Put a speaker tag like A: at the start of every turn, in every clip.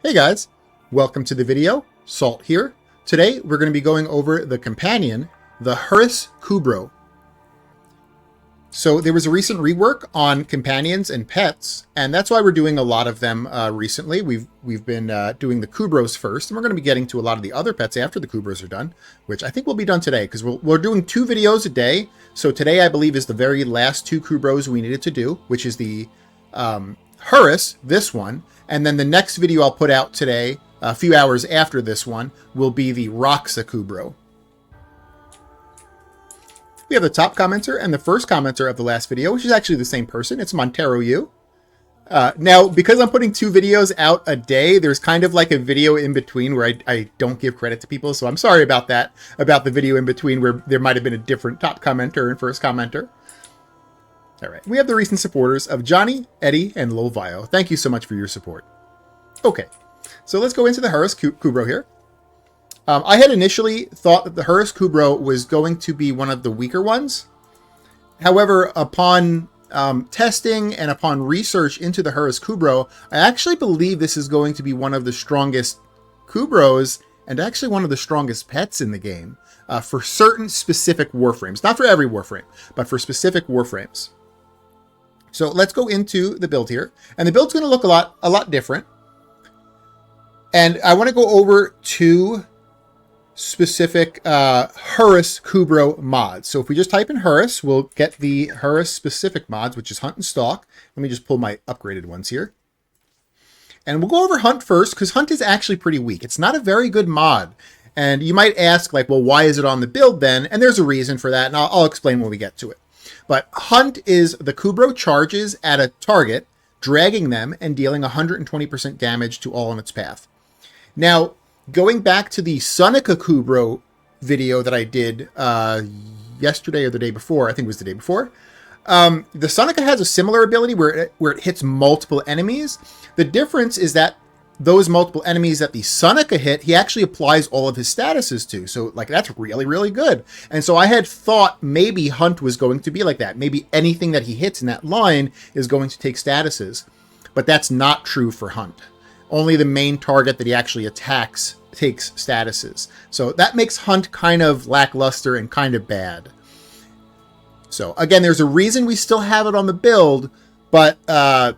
A: Hey guys, welcome to the video. Salt here. Today we're going to be going over the companion, the Huras Kubrow. So there was a recent rework on companions and pets, and that's why we're doing a lot of them recently. We've been doing the Kubrows first, and we're going to be getting to a lot of the other pets after the Kubrows are done, which I think will be done today because we're doing 2 videos a day. So today I believe is the very last 2 Kubrows we needed to do, which is the Huras, this one. And then the next video I'll put out today, a few hours after this one, will be the Huras Kubrow. We have the top commenter and the first commenter of the last video, which is actually the same person. It's Montero U. Now, because I'm putting 2 videos out a day, there's kind of like a video in between where I don't give credit to people. So I'm sorry about that, about the video in between where there might have been a different top commenter and first commenter. All right, we have the recent supporters of Johnny, Eddie, and Lil Vio. Thank you so much for your support. Okay, so let's go into the Huras Kubrow here. I had initially thought that the Huras Kubrow was going to be one of the weaker ones. However, upon testing and upon research into the Huras Kubrow, I actually believe this is going to be one of the strongest Kubrows and actually one of the strongest pets in the game for certain specific Warframes. Not for every Warframe, but for specific Warframes. So let's go into the build here. And the build's going to look a lot different. And I want to go over 2 specific Huras Kubrow mods. So if we just type in Huras, we'll get the Huras specific mods, which is Hunt and Stalk. Let me just pull my upgraded ones here. And we'll go over Hunt first, because Hunt is actually pretty weak. It's not a very good mod. And you might ask, like, well, why is it on the build then? And there's a reason for that, and I'll explain when we get to it. But Hunt is the Kubrow charges at a target, dragging them and dealing 120% damage to all in its path. Now, going back to the Sonica Kubrow video that I did yesterday or the day before, I think it was the day before, the Sonica has a similar ability where it hits multiple enemies. The difference is that those multiple enemies that the Sonica hit, he actually applies all of his statuses to. So, like, that's really, really good. And so I had thought maybe Hunt was going to be like that. Maybe anything that he hits in that line is going to take statuses. But that's not true for Hunt. Only the main target that he actually attacks takes statuses. So that makes Hunt kind of lackluster and kind of bad. So, again, there's a reason we still have it on the build, but yeah,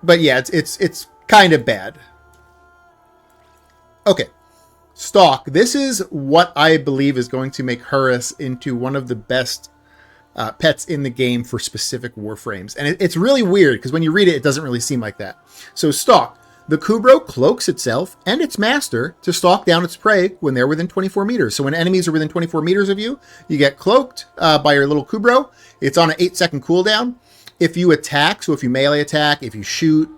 A: it's kind of bad. Okay, Stalk. This is what I believe is going to make Huras into one of the best pets in the game for specific Warframes. And it's really weird, because when you read it, it doesn't really seem like that. So Stalk. The Kubrow cloaks itself and its master to stalk down its prey when they're within 24 meters. So when enemies are within 24 meters of you, you get cloaked by your little Kubrow. It's on an 8-second cooldown. If you attack, so if you melee attack, if you shoot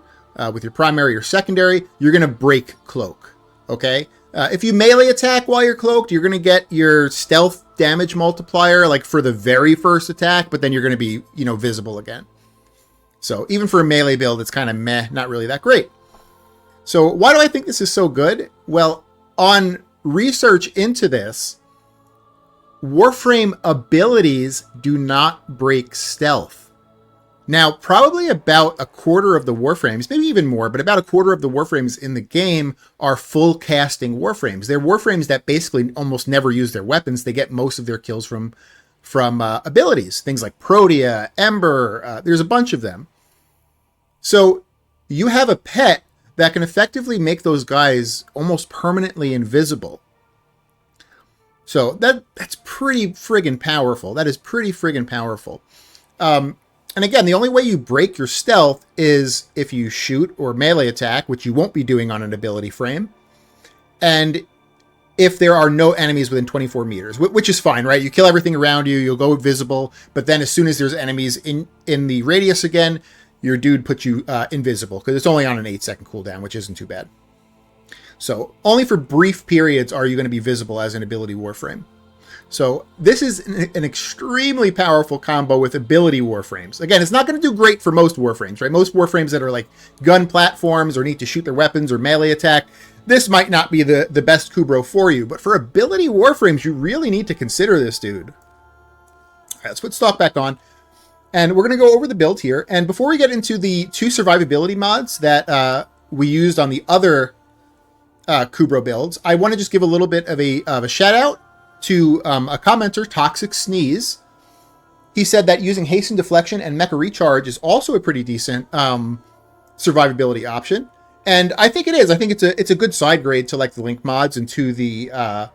A: with your primary or secondary, you're going to break cloak. Okay? If you melee attack while you're cloaked, you're going to get your stealth damage multiplier like for the very first attack, but then you're going to be, visible again. So even for a melee build, it's kind of meh, not really that great. So why do I think this is so good? Well, on research into this, Warframe abilities do not break stealth. Now, probably about a quarter of the Warframes, maybe even more, but about a quarter of the Warframes in the game are full casting Warframes. They're Warframes that basically almost never use their weapons. They get most of their kills from abilities, things like Protea, Ember, there's a bunch of them. So you have a pet that can effectively make those guys almost permanently invisible. So that's pretty friggin' powerful. That is pretty friggin' powerful. And again, the only way you break your stealth is if you shoot or melee attack, which you won't be doing on an ability frame. And if there are no enemies within 24 meters, which is fine, right? You kill everything around you, you'll go invisible. But then as soon as there's enemies in the radius again, your dude puts you invisible, because it's only on an 8-second cooldown, which isn't too bad. So only for brief periods are you going to be visible as an ability Warframe. So this is an extremely powerful combo with ability Warframes. Again, it's not going to do great for most Warframes, right? Most Warframes that are like gun platforms or need to shoot their weapons or melee attack, this might not be the best Kubrow for you. But for ability Warframes, you really need to consider this dude. All right, let's put Stalk back on. And we're going to go over the build here. And before we get into the 2 survivability mods that we used on the other Kubrow builds, I want to just give a little bit of a shout out to a commenter, Toxic Sneeze. He said that using Hasten Deflection and Mecha Recharge is also a pretty decent survivability option. And I think it is. I think it's a good side grade to like the Link mods and to the other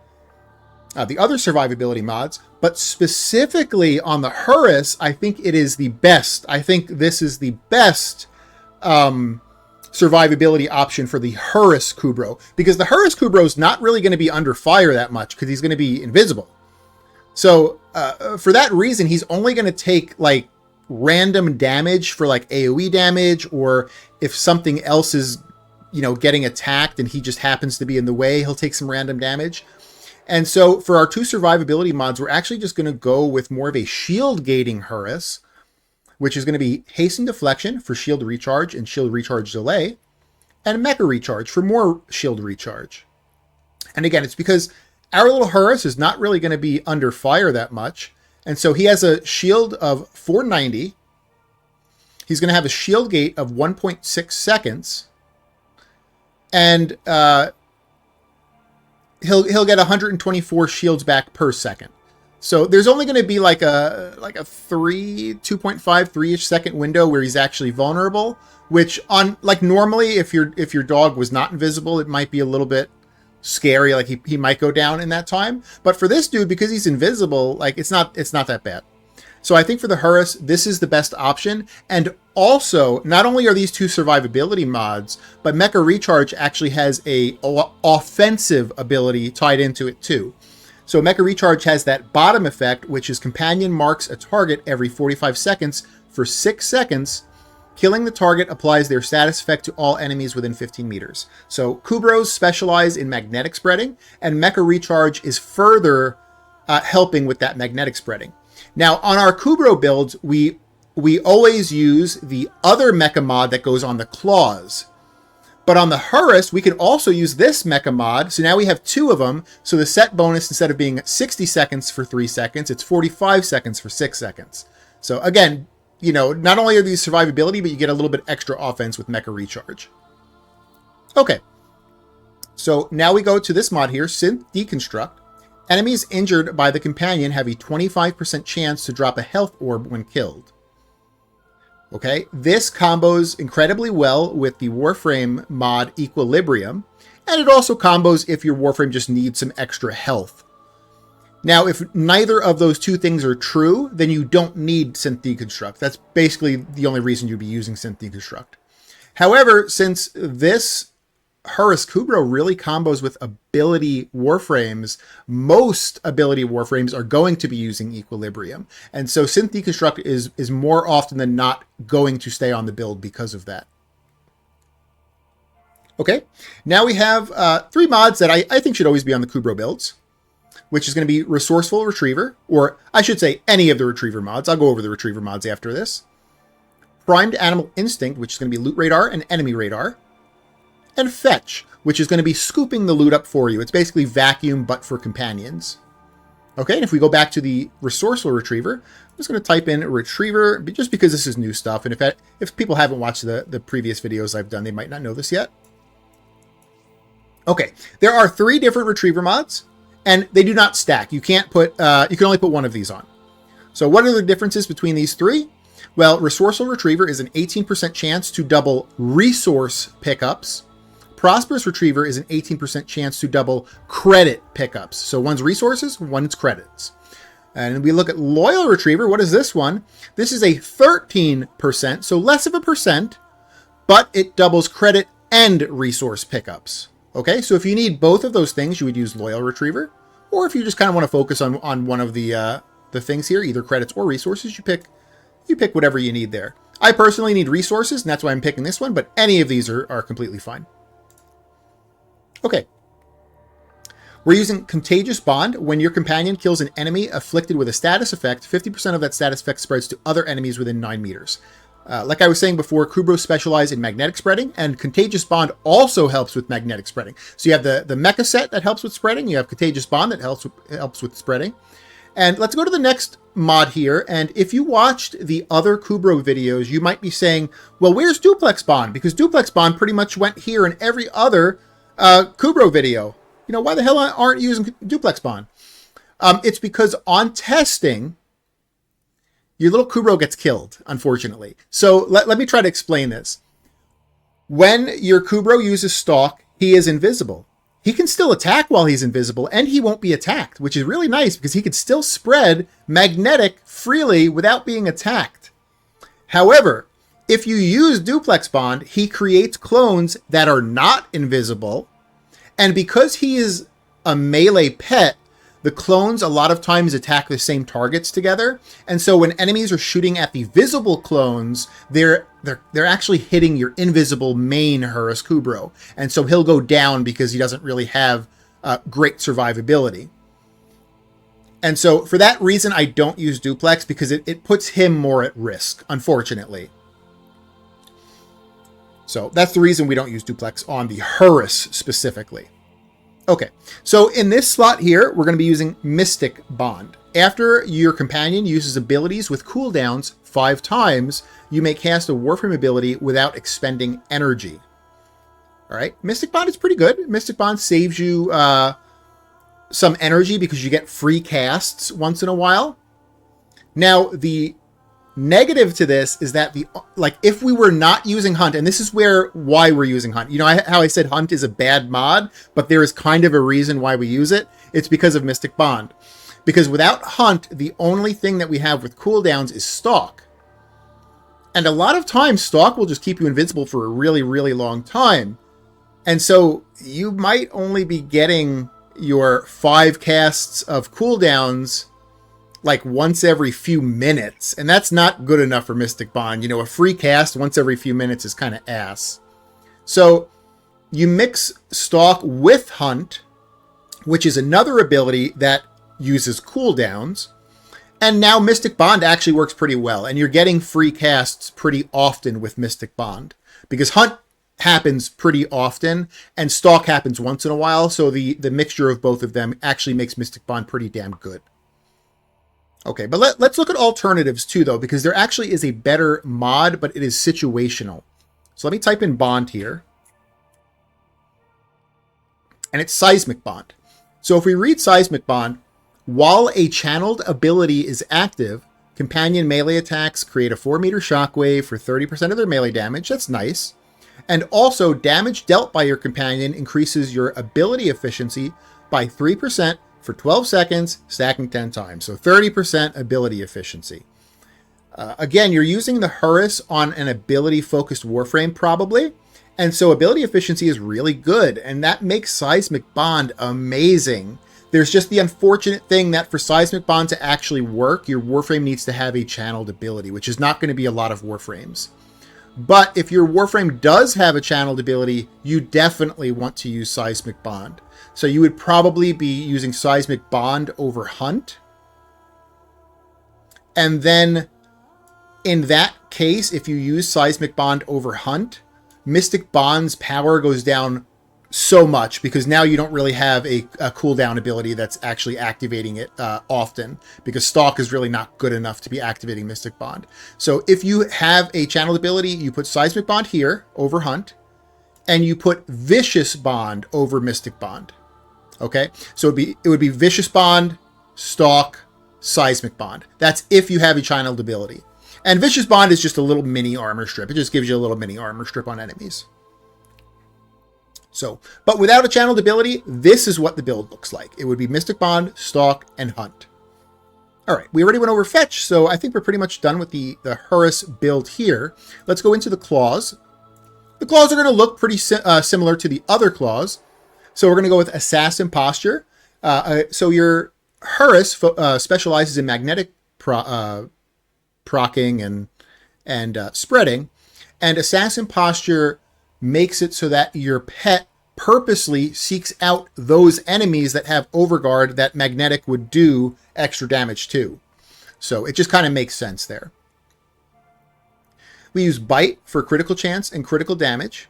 A: survivability mods. But specifically on the Huras, I think it is the best. I think this is the best survivability option for the Huras Kubrow. Because the Huras Kubrow is not really going to be under fire that much because he's going to be invisible. So for that reason, he's only going to take like random damage for like AoE damage, or if something else is, you know, getting attacked and he just happens to be in the way, he'll take some random damage. And so for our two survivability mods, we're actually just going to go with more of a shield gating Huras, which is going to be Hasten Deflection for shield recharge and shield recharge delay, and Mecha Recharge for more shield recharge. And again, it's because our little Huras is not really going to be under fire that much. And so he has a shield of 490. He's going to have a shield gate of 1.6 seconds. And he'll get 124 shields back per second. So there's only going to be like a 2.5, 3-ish second window where he's actually vulnerable, which on like normally if your dog was not invisible, it might be a little bit scary, like he might go down in that time. But for this dude, because he's invisible, like it's not that bad. So I think for the Huras, this is the best option. And also, not only are these two survivability mods, but Mecha Recharge actually has a offensive ability tied into it too. So Mecha Recharge has that bottom effect, which is companion marks a target every 45 seconds for 6 seconds. Killing the target applies their status effect to all enemies within 15 meters. So Kubrows specialize in magnetic spreading, and Mecha Recharge is further helping with that magnetic spreading. Now, on our Kubrow builds, we always use the other mecha mod that goes on the claws. But on the Huras, we can also use this mecha mod. So now we have two of them. So the set bonus, instead of being 60 seconds for 3 seconds, it's 45 seconds for 6 seconds. So again, you know, not only are these survivability, but you get a little bit extra offense with Mecha Recharge. Okay. So now we go to this mod here, Synth Deconstruct. Enemies injured by the companion have a 25% chance to drop a health orb when killed. Okay, this combos incredibly well with the Warframe mod Equilibrium, and it also combos if your Warframe just needs some extra health. Now, if neither of those two things are true, then you don't need Synth Deconstruct. That's basically the only reason you'd be using Synth Deconstruct. However, since this Huras Kubrow really combos with ability Warframes, most ability Warframes are going to be using Equilibrium. And so Synth Deconstruct is more often than not going to stay on the build because of that. Okay, now we have 3 mods that I think should always be on the Kubrow builds, which is going to be Resourceful Retriever, or I should say any of the Retriever mods. I'll go over the Retriever mods after this. Primed Animal Instinct, which is going to be Loot Radar and Enemy Radar. And Fetch, which is going to be scooping the loot up for you. It's basically Vacuum, but for companions. Okay, and if we go back to the Resourceful Retriever, I'm just going to type in Retriever, just because this is new stuff. And if people haven't watched the previous videos I've done, they might not know this yet. Okay, there are 3 different Retriever mods, and they do not stack. You can't put, you can only put one of these on. So what are the differences between these 3? Well, Resourceful Retriever is an 18% chance to double resource pickups. Prosperous Retriever is an 18% chance to double credit pickups. So one's resources, one's credits. And we look at Loyal Retriever. What is this one? This is a 13%, so less of a percent, but it doubles credit and resource pickups. Okay, so if you need both of those things, you would use Loyal Retriever. Or if you just kind of want to focus on one of the things here, either credits or resources, you pick whatever you need there. I personally need resources, and that's why I'm picking this one, but any of these are completely fine. Okay. We're using Contagious Bond. When your companion kills an enemy afflicted with a status effect, 50% of that status effect spreads to other enemies within 9 meters. Like I was saying before, Kubrow specialize in magnetic spreading, and Contagious Bond also helps with magnetic spreading. So you have the Mecha set that helps with spreading. You have Contagious Bond that helps with spreading. And let's go to the next mod here. And if you watched the other Kubrow videos, you might be saying, well, where's Duplex Bond? Because Duplex Bond pretty much went here, and every other Kubrow video. Why the hell aren't you using duplex bond? It's because on testing, your little Kubrow gets killed, unfortunately. So let me try to explain this. When your Kubrow uses stalk, he is invisible. He can still attack while he's invisible, and he won't be attacked, which is really nice because he could still spread magnetic freely without being attacked. However, if you use duplex bond, he creates clones that are not invisible, and because he is a melee pet, the clones a lot of times attack the same targets together, and so when enemies are shooting at the visible clones, they're actually hitting your invisible main Huras Kubrow, and so he'll go down because he doesn't really have great survivability. And so for that reason, I don't use duplex because it puts him more at risk, unfortunately. So that's the reason we don't use duplex on the Huras specifically. Okay, so in this slot here, we're going to be using Mystic Bond. After your companion uses abilities with cooldowns 5 times, you may cast a Warframe ability without expending energy. All right, Mystic Bond is pretty good. Mystic Bond saves you some energy because you get free casts once in a while. Now, the negative to this is that if we were not using Hunt, and this is why we're using Hunt. How I said Hunt is a bad mod, but there is kind of a reason why we use it. It's because of Mystic Bond. Because without Hunt, the only thing that we have with cooldowns is Stalk. And a lot of times, Stalk will just keep you invincible for a really, really long time. And so you might only be getting your 5 casts of cooldowns like once every few minutes, and that's not good enough for Mystic Bond. A free cast once every few minutes is kind of ass. So you mix Stalk with Hunt, which is another ability that uses cooldowns, and now Mystic Bond actually works pretty well, and you're getting free casts pretty often with Mystic Bond, because Hunt happens pretty often, and Stalk happens once in a while, so the mixture of both of them actually makes Mystic Bond pretty damn good. Okay, but let's look at alternatives too, though, because there actually is a better mod, but it is situational. So let me type in Bond here. And it's Seismic Bond. So if we read Seismic Bond, while a channeled ability is active, companion melee attacks create a 4-meter shockwave for 30% of their melee damage. That's nice. And also, damage dealt by your companion increases your ability efficiency by 3%, for 12 seconds, stacking 10 times. So 30% ability efficiency. Again, you're using the Huras on an ability-focused Warframe, probably. And so ability efficiency is really good. And that makes Seismic Bond amazing. There's just the unfortunate thing that for Seismic Bond to actually work, your Warframe needs to have a channeled ability, which is not going to be a lot of Warframes. But if your Warframe does have a channeled ability, you definitely want to use Seismic Bond. So you would probably be using Seismic Bond over Hunt. And then in that case, if you use Seismic Bond over Hunt, Mystic Bond's power goes down so much because now you don't really have a cooldown ability that's actually activating it often, because Stalk is really not good enough to be activating Mystic Bond. So if you have a channeled ability, you put Seismic Bond here over Hunt, and you put Vicious Bond over Mystic Bond. Okay, so it would be Vicious Bond, Stalk, Seismic Bond. That's if you have a channeled ability. And Vicious Bond is just a little mini armor strip. It just gives you a little mini armor strip on enemies. So, but without a channeled ability, this is what the build looks like. It would be Mystic Bond, Stalk, and Hunt. All right, we already went over Fetch, so I think we're pretty much done with the Huras build here. Let's go into the claws. The claws are going to look pretty similar to the other claws. So we're going to go with Assassin Posture. So your Huras specializes in magnetic procking and spreading. And Assassin Posture makes it so that your pet purposely seeks out those enemies that have Overguard that magnetic would do extra damage to. So it just kind of makes sense there. We use Bite for critical chance and critical damage.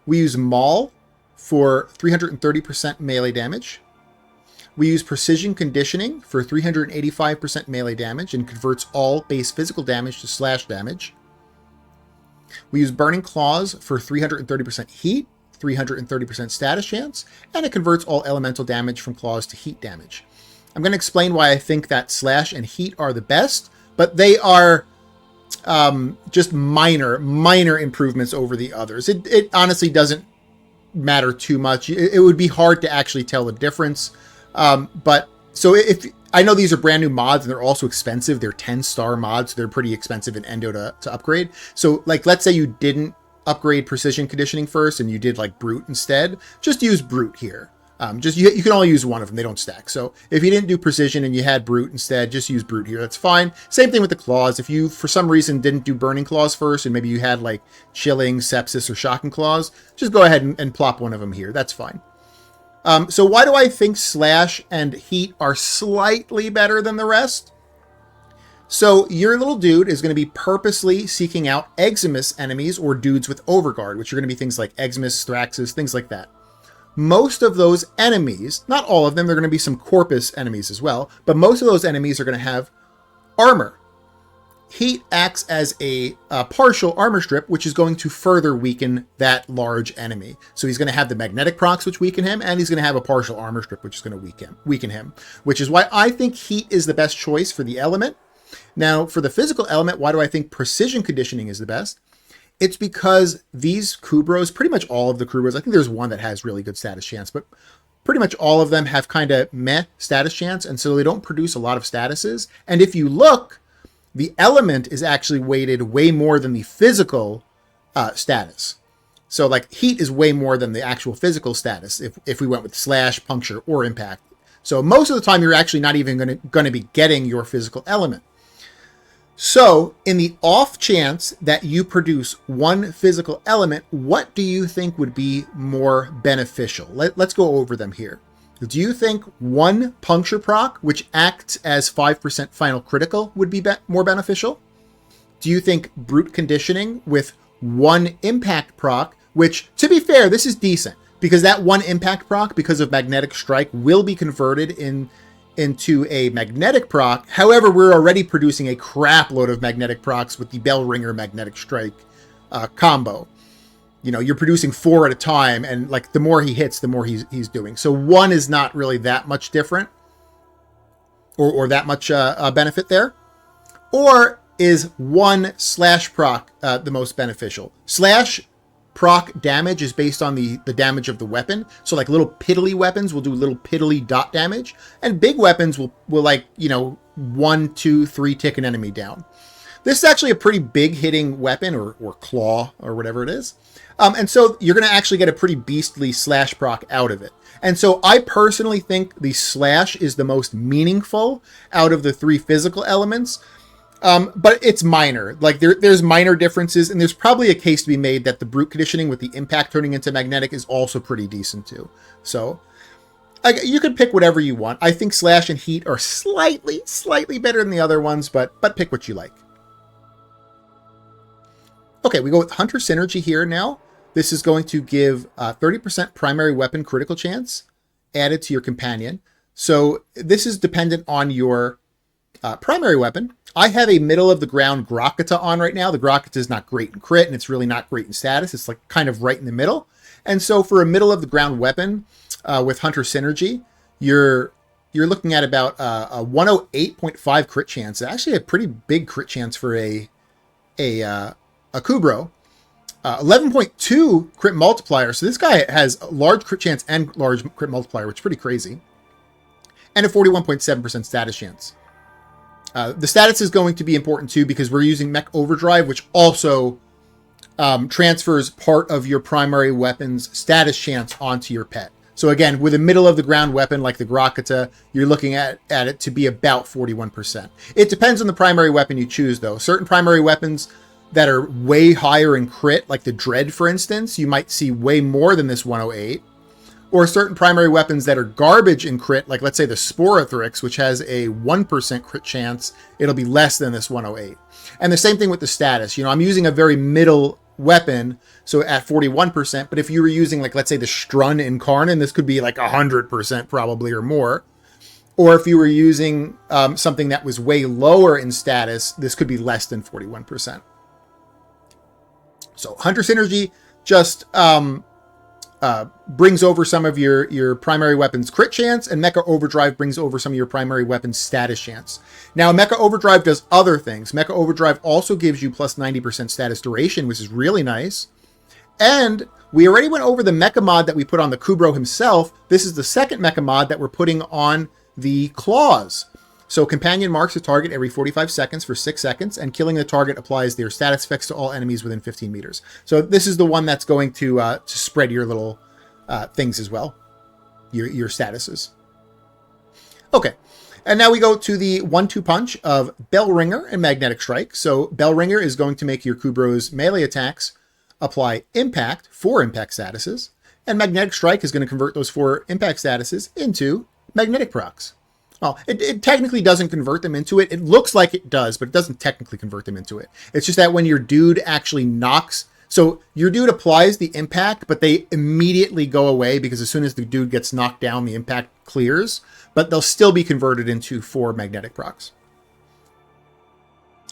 A: We use Maul for 330% melee damage. We use Precision Conditioning for 385% melee damage and converts all base physical damage to slash damage. We use Burning Claws for 330% heat, 330% status chance, and it converts all elemental damage from claws to heat damage. I'm going to explain why I think that slash and heat are the best, but they are just minor improvements over the others. It honestly doesn't matter too much. It would be hard to actually tell the difference. But so if I know these are brand new mods and they're also expensive, they're 10-star mods. So they're pretty expensive in Endo to upgrade. So like, let's say you didn't upgrade precision conditioning first and you did like brute instead, just use brute here. You can only use one of them. They don't stack. So if you didn't do precision and you had brute instead, just use brute here. That's fine. Same thing with the claws. If you, for some reason, didn't do burning claws first and maybe you had like chilling, sepsis, or shocking claws, just go ahead and plop one of them here. That's fine. So why do I think slash and heat are slightly better than the rest? So your little dude is going to be purposely seeking out Eximus enemies or dudes with Overguard, which are going to be things like Eximus, Thraxus, things like that. Most of those enemies, not all of them, there are going to be some Corpus enemies as well, but most of those enemies are going to have armor. Heat acts as a partial armor strip, which is going to further weaken that large enemy. So he's going to have the magnetic procs, which weaken him, and he's going to have a partial armor strip, which is going to weaken him, which is why I think heat is the best choice for the element. Now, for the physical element, why do I think precision conditioning is the best? It's because these Kubrows, pretty much all of the Kubrows, I think there's one that has really good status chance, but pretty much all of them have kind of meh status chance, and so they don't produce a lot of statuses. And if you look, the element is actually weighted way more than the physical status. So like heat is way more than the actual physical status if we went with slash, puncture, or impact. So most of the time you're actually not even going to be getting your physical element. So in the off chance that you produce one physical element, what do you think would be more beneficial? Let's go over them here. Do you think one puncture proc, which acts as 5% final critical, would be more beneficial? Do you think brute conditioning with one impact proc, which, to be fair, this is decent, because that one impact proc, because of magnetic strike, will be converted into a magnetic proc. However, we're already producing a crap load of magnetic procs with the Bell Ringer magnetic strike combo. You know, you're producing 4 at a time, and like the more he hits, the more he's doing. So one is not really that much different, or that much benefit there. Or is one slash proc the most beneficial? Slash proc damage is based on the damage of the weapon. So like little piddly weapons will do little piddly dot damage, and big weapons will like, you know, 1, 2, 3 tick an enemy down. This is actually a pretty big hitting weapon or claw or whatever it is. And so you're going to actually get a pretty beastly slash proc out of it. And so I personally think the slash is the most meaningful out of the 3 physical elements. But it's minor. Like there's minor differences, and there's probably a case to be made that the brute conditioning with the impact turning into magnetic is also pretty decent too. So you can pick whatever you want. I think slash and heat are slightly better than the other ones, but pick what you like. Okay, we go with Hunter Synergy here now. This is going to give 30% primary weapon critical chance added to your companion. So this is dependent on your primary weapon. I have a middle of the ground Grokata on right now. The Grokata is not great in crit, and it's really not great in status. It's like kind of right in the middle. And so for a middle of the ground weapon with Hunter Synergy, you're looking at about a 108.5 crit chance. Actually a pretty big crit chance for a Kubrow. 11.2 crit multiplier. So this guy has a large crit chance and large crit multiplier, which is pretty crazy. And a 41.7% status chance. The status is going to be important too, because we're using Mech Overdrive, which also transfers part of your primary weapon's status chance onto your pet. So again, with a middle of the ground weapon like the Grokata, you're looking at it to be about 41%. It depends on the primary weapon you choose though. Certain primary weapons that are way higher in crit, like the Dread, for instance, you might see way more than this 108. Or certain primary weapons that are garbage in crit, like let's say the Sporothrix, which has a 1% crit chance, it'll be less than this 108. And the same thing with the status. You know, I'm using a very middle weapon, so at 41%, but if you were using, like, let's say the Strun Incarnate, this could be like 100% probably or more. Or if you were using something that was way lower in status, this could be less than 41%. So Hunter Synergy, just brings over some of your primary weapons crit chance, and Mecha Overdrive brings over some of your primary weapons status chance. Now, Mecha Overdrive does other things. Mecha Overdrive also gives you plus 90% status duration, which is really nice. And we already went over the mecha mod that we put on the Kubrow himself. This is the second mecha mod that we're putting on the claws. So Companion marks a target every 45 seconds for 6 seconds, and killing the target applies their status effects to all enemies within 15 meters. So this is the one that's going to spread your little things as well, your statuses. Okay, and now we go to the 1-2 punch of Bell Ringer and Magnetic Strike. So Bell Ringer is going to make your Kubrow's melee attacks apply impact 4 impact statuses, and Magnetic Strike is going to convert those 4 impact statuses into magnetic procs. Well, it technically doesn't convert them into it. It looks like it does, but it doesn't technically convert them into it. It's just that when your dude actually knocks... So your dude applies the impact, but they immediately go away because as soon as the dude gets knocked down, the impact clears. But they'll still be converted into 4 magnetic procs.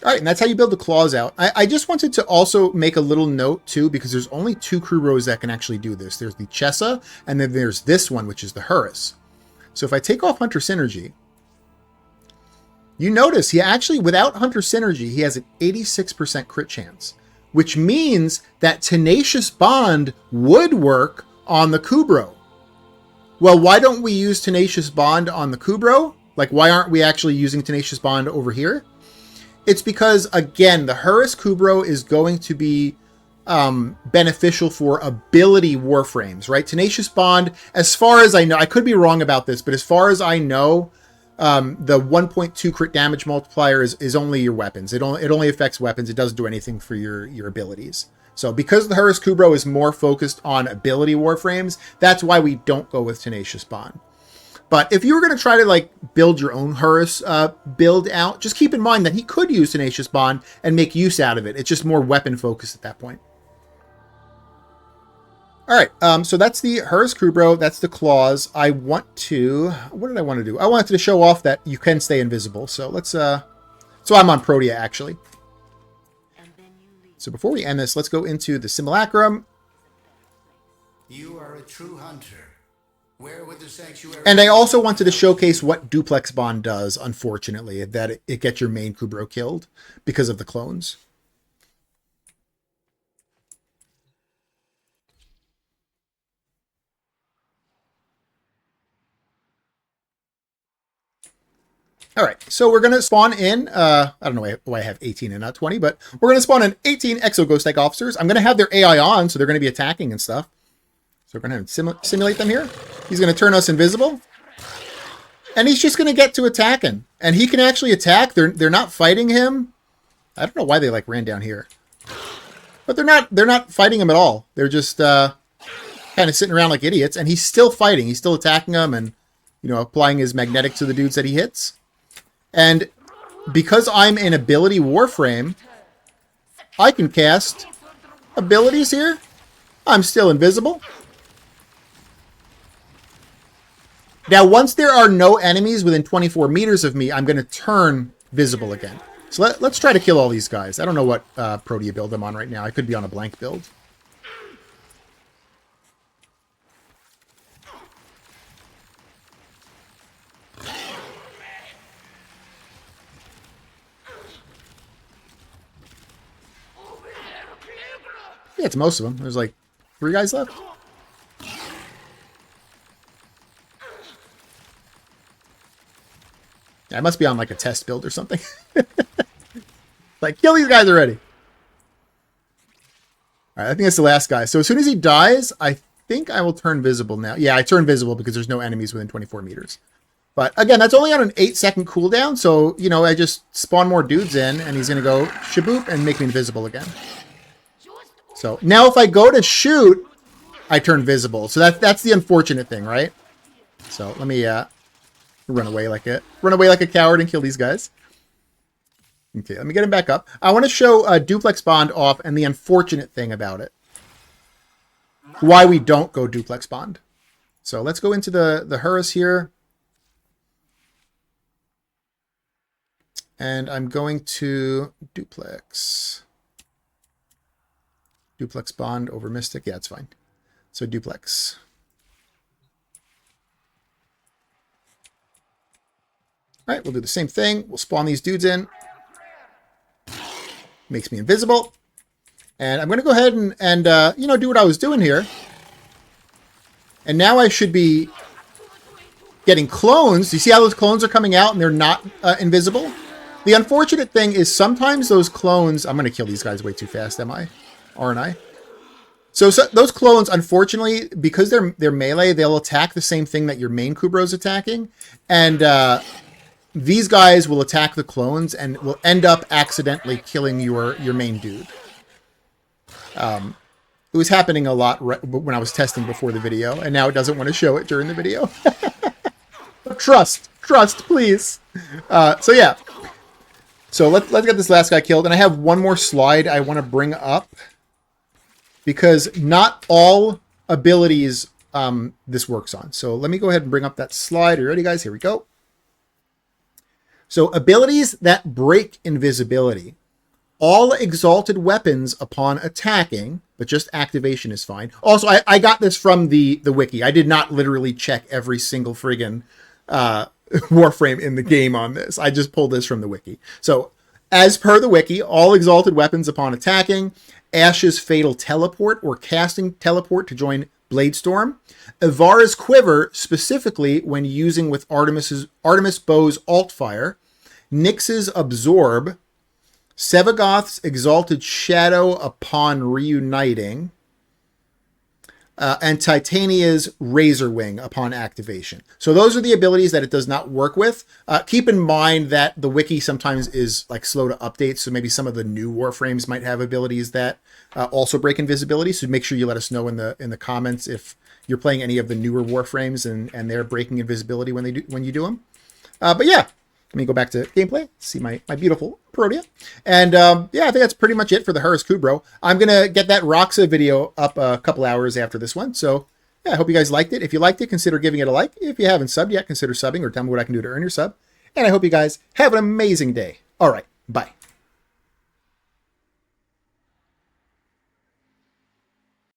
A: All right, and that's how you build the claws out. I just wanted to also make a little note, too, because there's only 2 Kubrows that can actually do this. There's the Chessa, and then there's this one, which is the Huras. So if I take off Hunter Synergy, you notice he actually, without Hunter Synergy, he has an 86% crit chance, which means that Tenacious Bond would work on the Kubrow. Well, why don't we use Tenacious Bond on the Kubrow? Like, why aren't we actually using Tenacious Bond over here? It's because, again, the Huras Kubrow is going to be beneficial for ability warframes, right? Tenacious Bond, as far as I know, I could be wrong about this, but as far as I know, the 1.2 crit damage multiplier is only your weapons. It only affects weapons. It doesn't do anything for your abilities. So because the Huras Kubrow is more focused on ability warframes, that's why we don't go with Tenacious Bond. But if you were going to try to like build your own Huras build out, just keep in mind that he could use Tenacious Bond and make use out of it. It's just more weapon focused at that point. All right, so that's the Huras Kubrow. That's the claws. I want to... What did I want to do? I wanted to show off that you can stay invisible. So let's... So I'm on Protea, actually. So before we end this, let's go into the Simulacrum.
B: You are a true hunter. Where would the sanctuary...
A: And I also wanted to showcase what Duplex Bond does, unfortunately, that it gets your main Kubrow killed because of the clones. All right, so we're going to spawn in, I don't know why I have 18 and not 20, but we're going to spawn in 18 Exo Ghost Type officers. I'm going to have their AI on, so they're going to be attacking and stuff. So we're going to simulate them here. He's going to turn us invisible. And he's just going to get to attacking. And he can actually attack. They're not fighting him. I don't know why they like ran down here. But they're not fighting him at all. They're just kind of sitting around like idiots. And he's still fighting. He's still attacking them and, you know, applying his magnetic to the dudes that he hits. And because I'm in ability Warframe, I can cast abilities here. I'm still invisible. Now, once there are no enemies within 24 meters of me, I'm going to turn visible again. So let's try to kill all these guys. I don't know what Protea build I'm on right now. I could be on a blank build. Yeah, it's most of them. There's like 3 guys left. Yeah, I must be on like a test build or something. Like, kill these guys already. All right, I think that's the last guy. So as soon as he dies, I think I will turn visible now. Yeah, I turn visible because there's no enemies within 24 meters. But again, that's only on an 8-second cooldown. So, you know, I just spawn more dudes in and he's going to go shaboop and make me invisible again. So now if I go to shoot, I turn visible. So that's the unfortunate thing, right? So let me run away like a coward and kill these guys. Okay, let me get him back up. I want to show Duplex Bond off and the unfortunate thing about it. Why we don't go Duplex Bond. So let's go into the Huras here. And I'm going to Duplex Bond over Mystic. Yeah, it's fine. So duplex. All right, we'll do the same thing. We'll spawn these dudes in. Makes me invisible. And I'm going to go ahead and you know, do what I was doing here. And now I should be getting clones. You see how those clones are coming out and they're not invisible? The unfortunate thing is sometimes those clones... I'm going to kill these guys way too fast, am I? Aren't I? So those clones, unfortunately, because they're melee, they'll attack the same thing that your main Kubrow's attacking. And these guys will attack the clones and will end up accidentally killing your main dude. It was happening a lot when I was testing before the video, and now it doesn't want to show it during the video. Trust, please. So yeah. So let's get this last guy killed. And I have one more slide I want to bring up. Because not all abilities this works on. So let me go ahead and bring up that slide. Are you ready, guys? Here we go. So abilities that break invisibility. All exalted weapons upon attacking, but just activation is fine. Also, I got this from the wiki. I did not literally check every single friggin' Warframe in the game on this. I just pulled this from the wiki. So, as per the wiki, all exalted weapons upon attacking, Ash's fatal teleport or casting teleport to join Bladestorm, Ivara's quiver specifically when using with Artemis Bow's altfire, Nyx's absorb, Sevagoth's exalted shadow upon reuniting, and Titania's Razor Wing upon activation. So those are the abilities that it does not work with. Keep in mind that the wiki sometimes is like slow to update, so maybe some of the new Warframes might have abilities that also break invisibility. So make sure you let us know in the comments if you're playing any of the newer Warframes and they're breaking invisibility when you do them. But yeah. Let me go back to gameplay, see my beautiful Protea. And yeah, I think that's pretty much it for the Huras Kubrow. I'm going to get that Roxa video up a couple hours after this one. So yeah, I hope you guys liked it. If you liked it, consider giving it a like. If you haven't subbed yet, consider subbing or tell me what I can do to earn your sub. And I hope you guys have an amazing day. All right, bye.